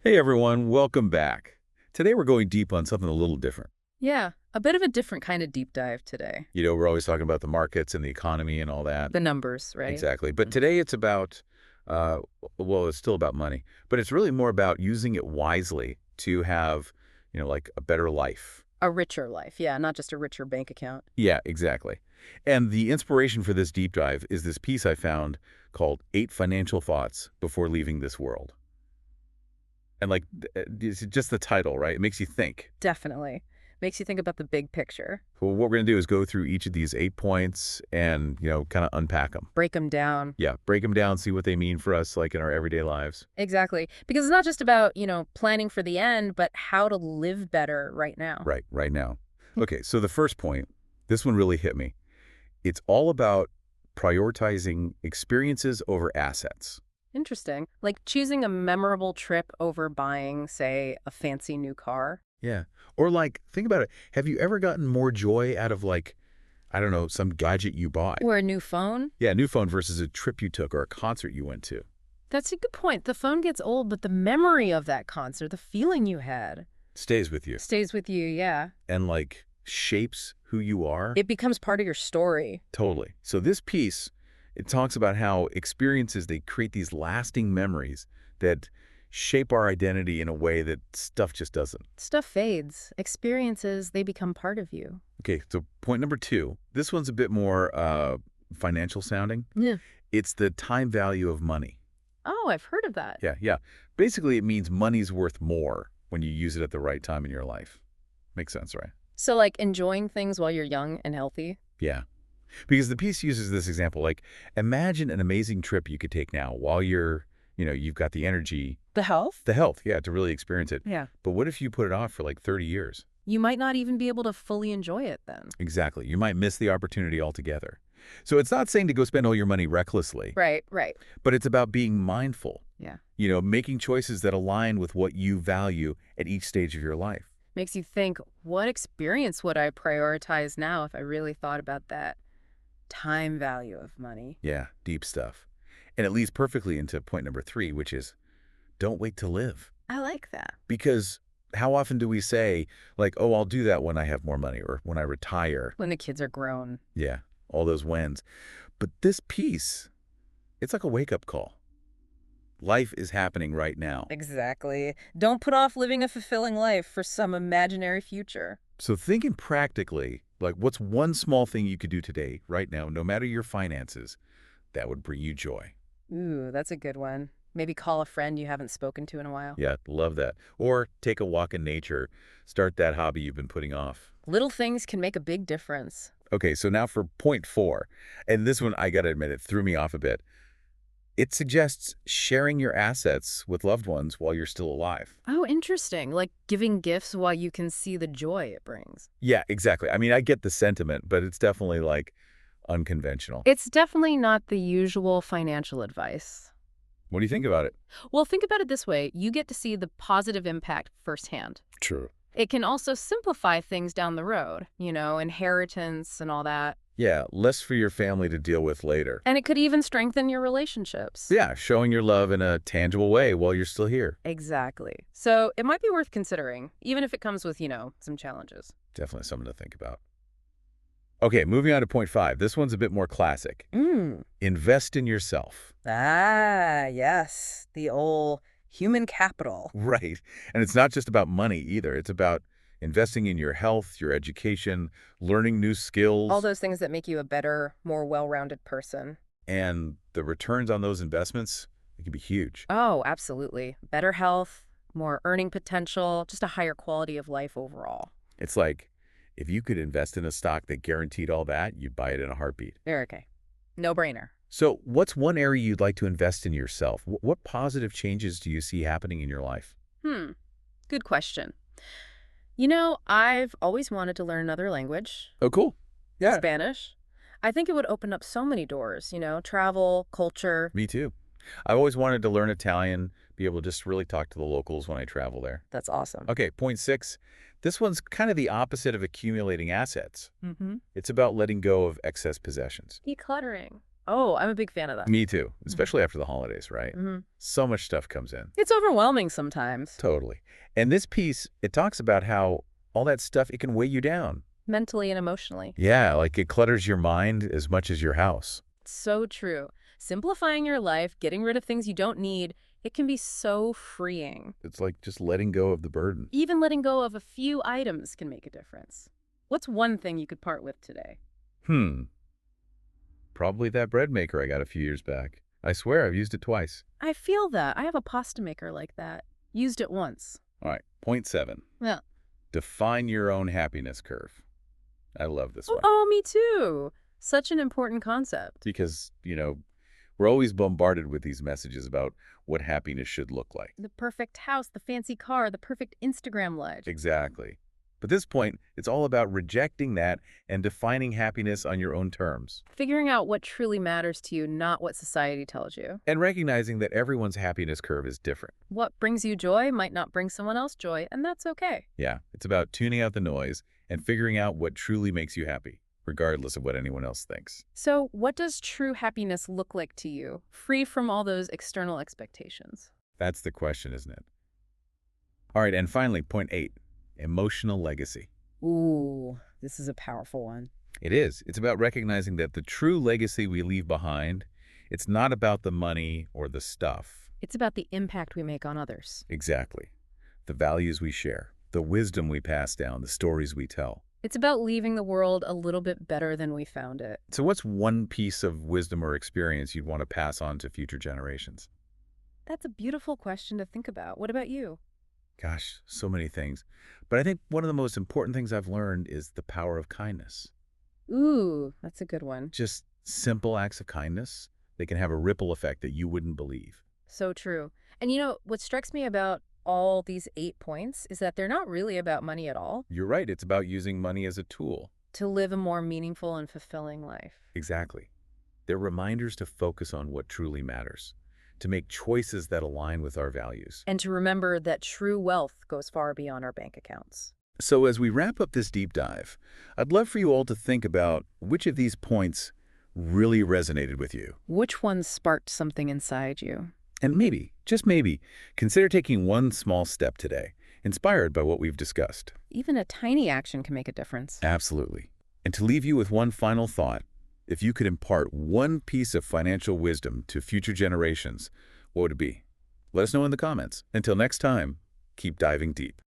Hey everyone, welcome back. Today we're going deep on something a little different. Yeah, a bit of a different kind of deep dive today. We're always talking about the markets and the economy and all that. The numbers, right? Exactly. But Mm. today it's about, uh, well, it's still about money, but it's really more about using it wisely to have, like a better life. A richer life. Yeah, not just a richer bank account. Yeah, exactly. And the inspiration for this deep dive is this piece I found called Eight Financial Thoughts Before Leaving This World. And it's just the title, right? It makes you think. Definitely. Makes you think about the big picture. Well, what we're going to do is go through each of these 8 points and, kind of unpack them. Break them down. Yeah, break them down, see what they mean for us, like in our everyday lives. Exactly. Because it's not just about, planning for the end, but how to live better right now. Right now. Okay, so the first point, this one really hit me. It's all about prioritizing experiences over assets. Interesting. Like choosing a memorable trip over buying, say, a fancy new car. Yeah. Or think about it. Have you ever gotten more joy out of I don't know, some gadget you bought? Or a new phone. Yeah, a new phone versus a trip you took or a concert you went to. That's a good point. The phone gets old, but the memory of that concert, the feeling you had, Stays with you. stays with you, yeah. And shapes who you are. It becomes part of your story. Totally. So this piece, it talks about how experiences, they create these lasting memories that shape our identity in a way that stuff just doesn't. Stuff fades. Experiences, they become part of you. Okay, so point number 2, this one's a bit more financial sounding. Yeah. It's the time value of money. Oh, I've heard of that. Yeah. Basically, it means money's worth more when you use it at the right time in your life. Makes sense, right? So, like enjoying things while you're young and healthy? Yeah. Because the piece uses this example, imagine an amazing trip you could take now while you've got the energy, The health? the health, yeah, to really experience it. Yeah. But what if you put it off for 30 years? You might not even be able to fully enjoy it then. Exactly. You might miss the opportunity altogether. So it's not saying to go spend all your money recklessly, Right. but it's about being mindful, Yeah. making choices that align with what you value at each stage of your life. Makes you think, what experience would I prioritize now if I really thought about that time value of money? Yeah, deep stuff. And it leads perfectly into point number 3, which is don't wait to live. I like that. Because how often do we say, oh, I'll do that when I have more money or when I retire? When the kids are grown. Yeah, all those whens. But this piece, it's like a wake-up call. Life is happening right now. Exactly. Don't put off living a fulfilling life for some imaginary future. So thinking practically, what's one small thing you could do today, right now, no matter your finances, that would bring you joy? Ooh, that's a good one. Maybe call a friend you haven't spoken to in a while. Yeah, love that. Or take a walk in nature. Start that hobby you've been putting off. Little things can make a big difference. Okay, so now for point 4. And this one, I got to admit, it threw me off a bit. It suggests sharing your assets with loved ones while you're still alive. Oh, interesting. Like giving gifts while you can see the joy it brings. Yeah, exactly. I mean, I get the sentiment, but it's definitely unconventional. It's definitely not the usual financial advice. What do you think about it? Well, think about it this way. You get to see the positive impact firsthand. True. It can also simplify things down the road, inheritance and all that. Yeah, less for your family to deal with later. And it could even strengthen your relationships. Yeah, showing your love in a tangible way while you're still here. Exactly. So it might be worth considering, even if it comes with, some challenges. Definitely something to think about. Okay, moving on to point 5. This one's a bit more classic. Invest in yourself. Ah, yes. The old human capital. Right. And it's not just about money either. It's about investing in your health, your education, learning new skills. All those things that make you a better, more well-rounded person. And the returns on those investments, it can be huge. Oh, absolutely. Better health, more earning potential, just a higher quality of life overall. It's like if you could invest in a stock that guaranteed all that, you'd buy it in a heartbeat. Okay. No brainer. So what's one area you'd like to invest in yourself? What positive changes do you see happening in your life? Good question. I've always wanted to learn another language. Oh, cool. Yeah. Spanish. I think it would open up so many doors, travel, culture. Me too. I've always wanted to learn Italian, be able to just really talk to the locals when I travel there. That's awesome. Okay, point 6. This one's kind of the opposite of accumulating assets. Mm-hmm. It's about letting go of excess possessions. Decluttering. Oh, I'm a big fan of that. Me too, Mhm. especially after the holidays, right? Mhm. So much stuff comes in. It's overwhelming sometimes, Totally. And this piece, it talks about how all that stuff, it can weigh you down. mentally and emotionally. Yeah, like it clutters your mind as much as your house. So true. Simplifying your life, getting rid of things you don't need, it can be so freeing. It's like just letting go of the burden. Even letting go of a few items can make a difference. What's one thing you could part with today? Hmm, probably that bread maker I got a few years back. I swear I've used it twice. I feel that. I have a pasta maker like that. Used it once. All right, point 7. Yeah. Define your own happiness curve. I love this Oh, one oh, me too. Such an important concept. because, we're always bombarded with these messages about what happiness should look like. The perfect house, the fancy car, the perfect Instagram life. Exactly. But this point, it's all about rejecting that and defining happiness on your own terms Figuring out what truly matters to you, not what society tells you. and recognizing that everyone's happiness curve is different. What brings you joy might not bring someone else joy, and that's okay. Yeah, it's about tuning out the noise and figuring out what truly makes you happy, regardless of what anyone else thinks. So, what does true happiness look like to you, free from all those external expectations? That's the question, isn't it? All right, and finally, point 8, emotional legacy. Ooh, this is a powerful one. It is. It's about recognizing that the true legacy we leave behind, it's not about the money or the stuff. It's about the impact we make on others. Exactly. The values we share, the wisdom we pass down, the stories we tell. It's about leaving the world a little bit better than we found it. So what's one piece of wisdom or experience you'd want to pass on to future generations? That's a beautiful question to think about. What about you? Gosh, so many things. But I think one of the most important things I've learned is the power of kindness. Ooh, that's a good one. Just simple acts of kindness, they can have a ripple effect that you wouldn't believe. So true. And what strikes me about all these 8 points is that they're not really about money at all. You're right, it's about using money as a tool. To live a more meaningful and fulfilling life. Exactly. They're reminders to focus on what truly matters, to make choices that align with our values. And to remember that true wealth goes far beyond our bank accounts. So as we wrap up this deep dive, I'd love for you all to think about which of these points really resonated with you. Which one sparked something inside you? And maybe, just maybe, consider taking one small step today, inspired by what we've discussed. Even a tiny action can make a difference. Absolutely. And to leave you with one final thought, if you could impart one piece of financial wisdom to future generations, what would it be? Let us know in the comments. Until next time, keep diving deep.